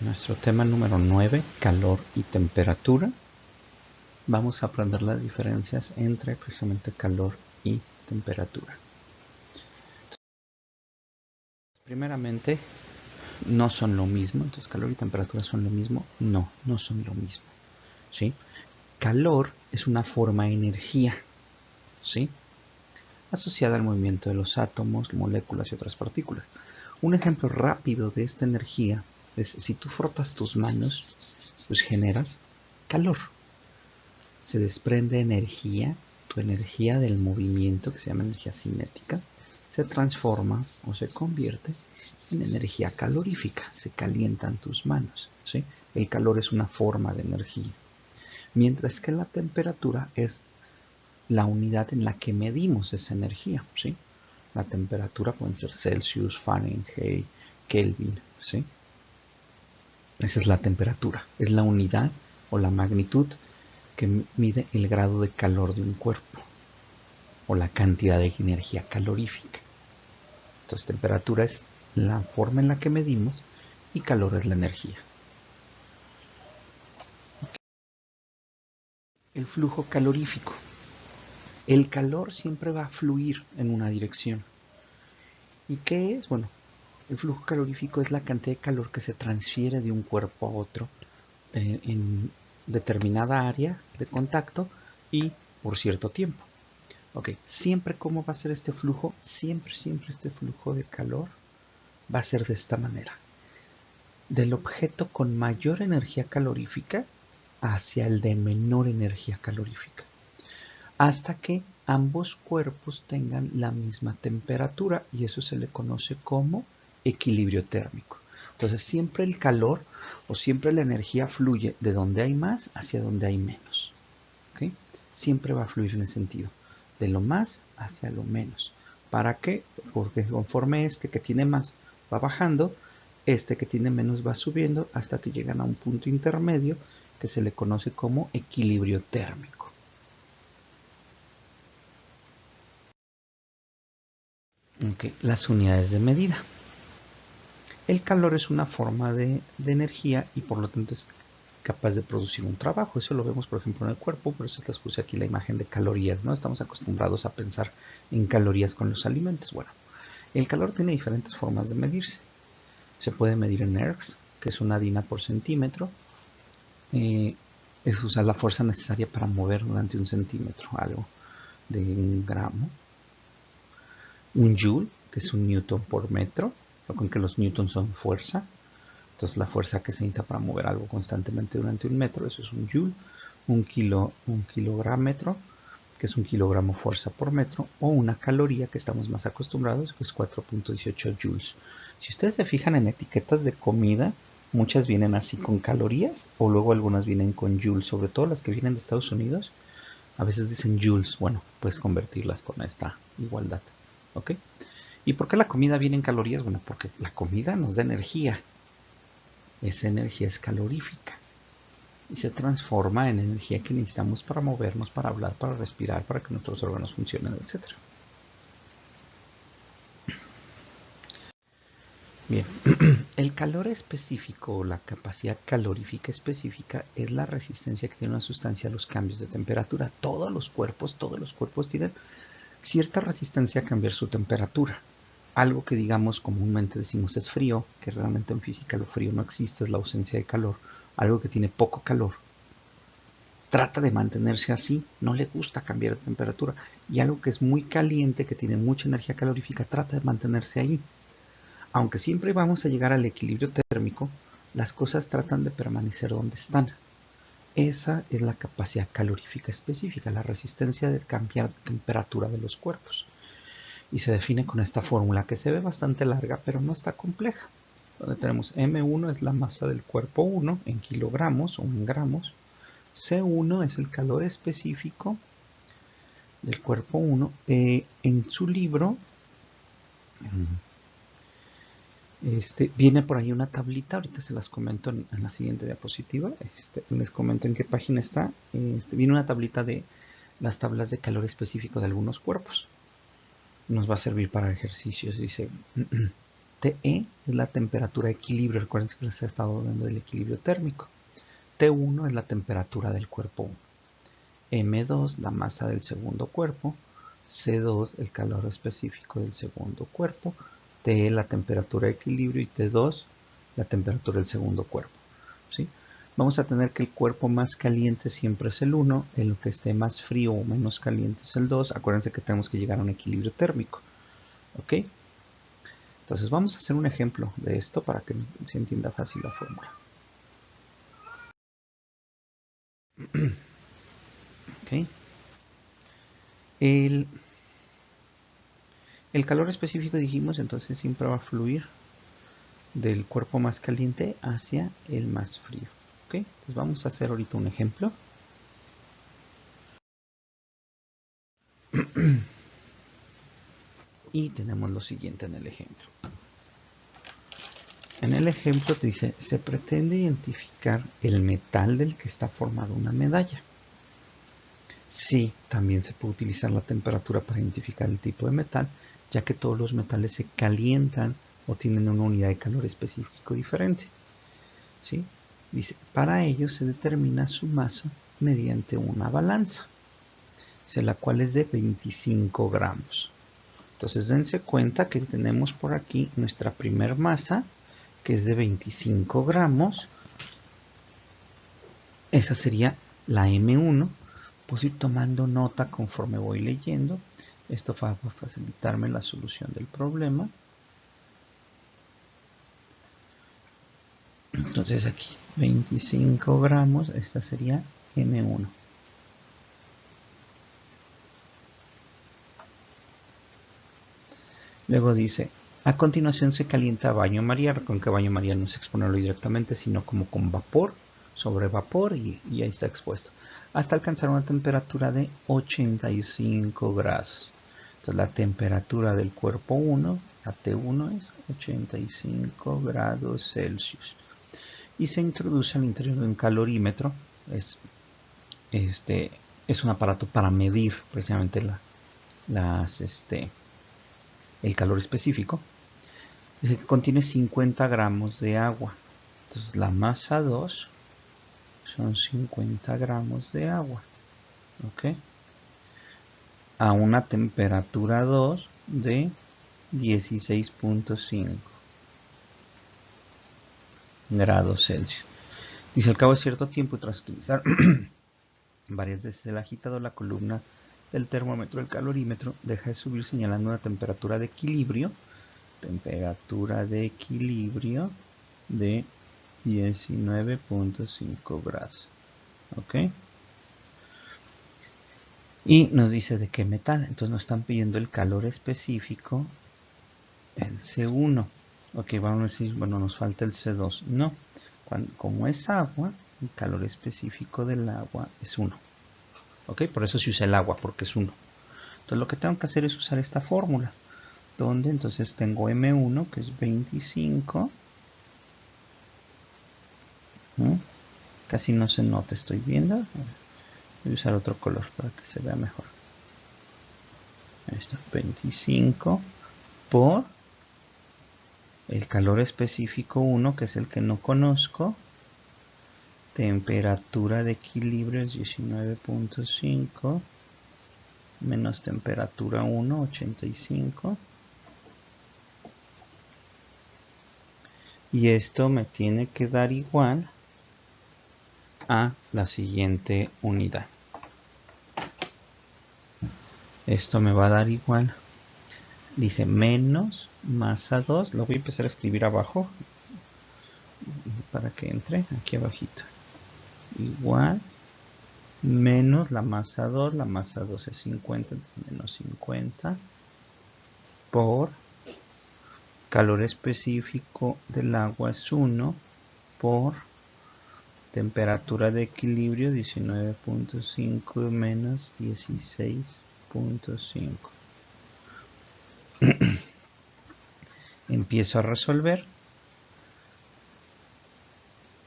Nuestro tema número 9, calor y temperatura. Vamos a aprender las diferencias entre precisamente calor y temperatura. Primeramente, no son lo mismo. Entonces, calor y temperatura son lo mismo. No, no son lo mismo. ¿Sí? Calor es una forma de energía, ¿sí?, asociada al movimiento de los átomos, moléculas y otras partículas. Un ejemplo rápido de esta energía es si tú frotas tus manos, pues generas calor. Se desprende energía, tu energía del movimiento, que se llama energía cinética, se transforma o se convierte en energía calorífica. Se calientan tus manos, ¿sí? El calor es una forma de energía. Mientras que la temperatura es la unidad en la que medimos esa energía, ¿sí? La temperatura pueden ser Celsius, Fahrenheit, Kelvin, ¿sí? Esa es la temperatura, es la unidad o la magnitud que mide el grado de calor de un cuerpo o la cantidad de energía calorífica. Entonces, temperatura es la forma en la que medimos y calor es la energía. El flujo calorífico. El calor siempre va a fluir en una dirección. ¿Y qué es? Bueno, el flujo calorífico es la cantidad de calor que se transfiere de un cuerpo a otro en determinada área de contacto y por cierto tiempo. Ok, siempre cómo va a ser este flujo, siempre este flujo de calor va a ser de esta manera. Del objeto con mayor energía calorífica hacia el de menor energía calorífica. Hasta que ambos cuerpos tengan la misma temperatura y eso se le conoce como equilibrio térmico. Entonces siempre el calor o siempre la energía fluye de donde hay más hacia donde hay menos. ¿Okay? Siempre va a fluir en ese sentido, de lo más hacia lo menos. ¿Para qué? Porque conforme este que tiene más va bajando, este que tiene menos va subiendo hasta que llegan a un punto intermedio que se le conoce como equilibrio térmico. Okay, las unidades de medida. El calor es una forma de energía y por lo tanto es capaz de producir un trabajo. Eso lo vemos, por ejemplo, en el cuerpo, por eso les puse aquí la imagen de calorías, ¿no? Estamos acostumbrados a pensar en calorías con los alimentos. Bueno, el calor tiene diferentes formas de medirse. Se puede medir en ergs, que es una dina por centímetro. Es usar la fuerza necesaria para mover durante un centímetro algo de un gramo. Un joule, que es un newton por metro, con que los newtons son fuerza. Entonces la fuerza que se necesita para mover algo constantemente durante un metro, eso es un joule. Un kilogrammetro, que es un kilogramo fuerza por metro, o una caloría, que estamos más acostumbrados, que es 4.18 joules. Si ustedes se fijan en etiquetas de comida, muchas vienen así con calorías, o luego algunas vienen con joules, sobre todo las que vienen de Estados Unidos, a veces dicen joules. Bueno, puedes convertirlas con esta igualdad. ¿Ok? ¿Y por qué la comida viene en calorías? Bueno, porque la comida nos da energía. Esa energía es calorífica y se transforma en energía que necesitamos para movernos, para hablar, para respirar, para que nuestros órganos funcionen, etc. Bien, el calor específico o la capacidad calorífica específica es la resistencia que tiene una sustancia a los cambios de temperatura. Todos los cuerpos tienen cierta resistencia a cambiar su temperatura. Algo que digamos comúnmente decimos es frío, que realmente en física lo frío no existe, es la ausencia de calor. Algo que tiene poco calor trata de mantenerse así, no le gusta cambiar de temperatura. Y algo que es muy caliente, que tiene mucha energía calorífica, trata de mantenerse ahí. Aunque siempre vamos a llegar al equilibrio térmico, las cosas tratan de permanecer donde están. Esa es la capacidad calorífica específica, la resistencia de cambiar de temperatura de los cuerpos. Y se define con esta fórmula que se ve bastante larga, pero no está compleja. Donde tenemos M1 es la masa del cuerpo 1 en kilogramos o en gramos. C1 es el calor específico del cuerpo 1. En su libro viene por ahí una tablita, ahorita se las comento en la siguiente diapositiva. Les comento en qué página está. Viene una tablita de las tablas de calor específico de algunos cuerpos. Nos va a servir para ejercicios, dice. TE es la temperatura de equilibrio. Recuerden que les he estado hablando del equilibrio térmico. T1 es la temperatura del cuerpo 1. M2 la masa del segundo cuerpo. C2 el calor específico del segundo cuerpo. TE la temperatura de equilibrio y T2 la temperatura del segundo cuerpo. ¿Sí? Vamos a tener que el cuerpo más caliente siempre es el 1, el que esté más frío o menos caliente es el 2. Acuérdense que tenemos que llegar a un equilibrio térmico. ¿Ok? Entonces vamos a hacer un ejemplo de esto para que se entienda fácil la fórmula. ¿Ok? El calor específico, dijimos, entonces siempre va a fluir del cuerpo más caliente hacia el más frío. ¿Ok? Entonces vamos a hacer ahorita un ejemplo. Y tenemos lo siguiente en el ejemplo. En el ejemplo dice, se pretende identificar el metal del que está formada una medalla. Sí, también se puede utilizar la temperatura para identificar el tipo de metal, ya que todos los metales se calientan o tienen una unidad de calor específico diferente. ¿Sí? Dice, para ello se determina su masa mediante una balanza, la cual es de 25 gramos. Entonces dense cuenta que tenemos por aquí nuestra primer masa, que es de 25 gramos. Esa sería la M1. Pues ir tomando nota conforme voy leyendo. Esto va a facilitarme la solución del problema. Entonces aquí 25 gramos, esta sería M1. Luego dice, a continuación se calienta baño María. Recuerden que baño María no es exponerlo directamente, sino como con vapor, sobre vapor, y ahí está expuesto, hasta alcanzar una temperatura de 85 grados. Entonces la temperatura del cuerpo 1, la T1, es 85 grados Celsius. Y se introduce al interior de un calorímetro. Es un aparato para medir precisamente el calor específico. Dice que contiene 50 gramos de agua. Entonces la masa 2 son 50 gramos de agua. ¿Ok? A una temperatura 2 de 16.5 grados Celsius. Dice, al cabo de cierto tiempo y tras utilizar varias veces el agitador, la columna del termómetro del calorímetro deja de subir, señalando una temperatura de equilibrio de 19.5 grados. ¿Ok? Y nos dice de qué metal. Entonces nos están pidiendo el calor específico, el C1. Ok, vamos a decir, bueno, nos falta el C2. No, como es agua, el calor específico del agua es 1. Ok, por eso se usa el agua, porque es 1. Entonces lo que tengo que hacer es usar esta fórmula, donde entonces tengo M1, que es 25. Casi no se nota, estoy viendo. Voy a usar otro color para que se vea mejor. Ahí está, 25 por el calor específico 1, que es el que no conozco. Temperatura de equilibrio es 19.5 menos temperatura 1, 85. Y esto me tiene que dar igual a la siguiente unidad. Esto me va a dar igual, dice menos masa 2, lo voy a empezar a escribir abajo para que entre aquí abajito, igual menos la masa 2 es 50, entonces menos 50 por calor específico del agua es 1 por temperatura de equilibrio 19.5 menos 16.5. Empiezo a resolver.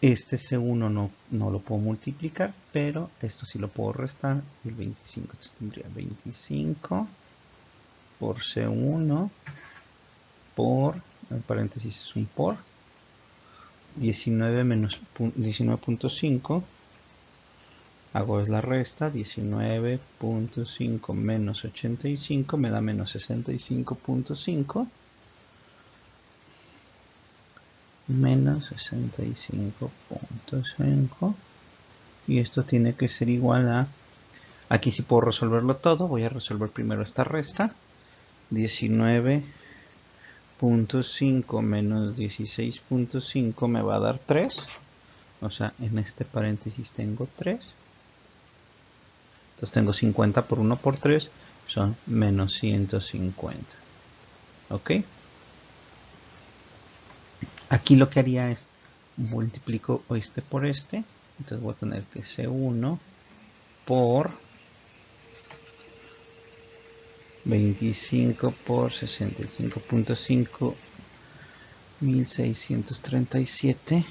Este C1 no lo puedo multiplicar, pero esto sí lo puedo restar. El 25, entonces tendría 25 por C1 por, en paréntesis es un por, 19 menos 19.5, hago es la resta, 19.5 menos 85 me da menos 65.5, menos 65.5, y esto tiene que ser igual a, aquí sí puedo resolverlo todo, voy a resolver primero esta resta, 19.5 menos 16.5 me va a dar 3, o sea, en este paréntesis tengo 3, entonces tengo 50 por 1 por 3, son menos 150, ¿ok? Aquí lo que haría es, multiplico este por este, entonces voy a tener que C1 por 25 por 65.5, 1637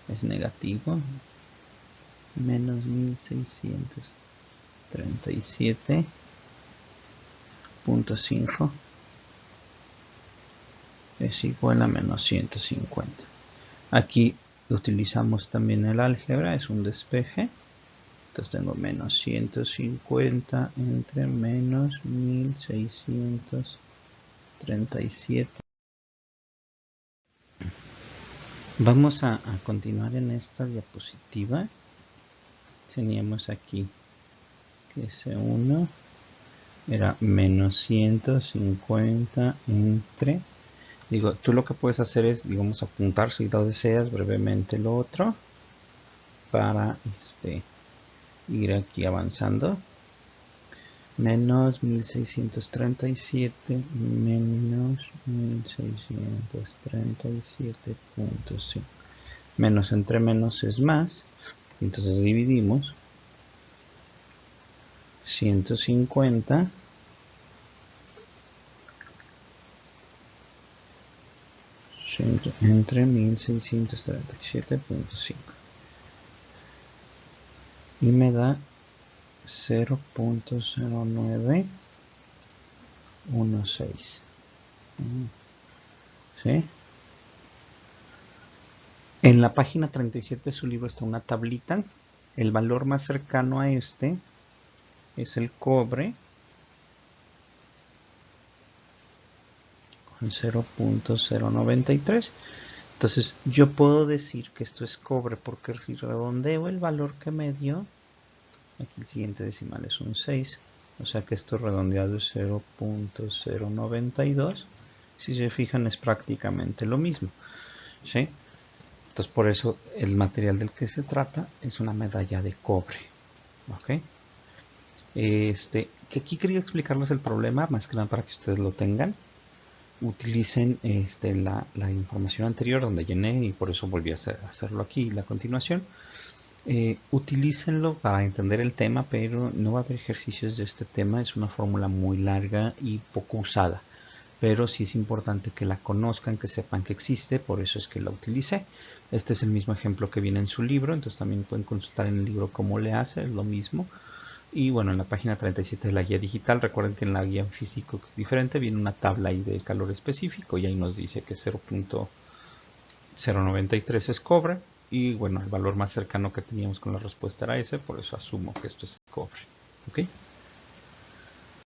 es negativo, menos 1637.5 es igual a menos 150. Aquí utilizamos también el álgebra, es un despeje. Entonces tengo menos 150 entre menos 1637. Vamos a continuar en esta diapositiva. Teníamos aquí que C1 era menos 150 entre... Digo, tú lo que puedes hacer es, digamos, apuntar si lo deseas brevemente lo otro para ir aquí avanzando. Menos 1637 menos 1637.5. Menos entre menos es más. Entonces dividimos 150 entre 1637.5 y me da 0.0916. ¿Sí? En la página 37 de su libro está una tablita. El valor más cercano a este es el cobre con 0.093. Entonces yo puedo decir que esto es cobre porque si redondeo el valor que me dio, aquí el siguiente decimal es un 6, o sea que esto redondeado es 0.092. Si se fijan es prácticamente lo mismo, ¿sí? Entonces por eso el material del que se trata es una medalla de cobre, ¿ok? Que aquí quería explicarles el problema, más que nada para que ustedes lo tengan. Utilicen la información anterior donde llené y por eso volví a hacerlo aquí la continuación. Utilícenlo para entender el tema, pero no va a haber ejercicios de este tema. Es una fórmula muy larga y poco usada, pero sí es importante que la conozcan, que sepan que existe, por eso es que la utilicé. Este es el mismo ejemplo que viene en su libro, entonces también pueden consultar en el libro cómo le hace, es lo mismo. Y bueno, en la página 37 de la guía digital, recuerden que en la guía en físico es diferente, viene una tabla ahí de calor específico y ahí nos dice que 0.093 es cobre. Y bueno, el valor más cercano que teníamos con la respuesta era ese, por eso asumo que esto es cobre. ¿Ok?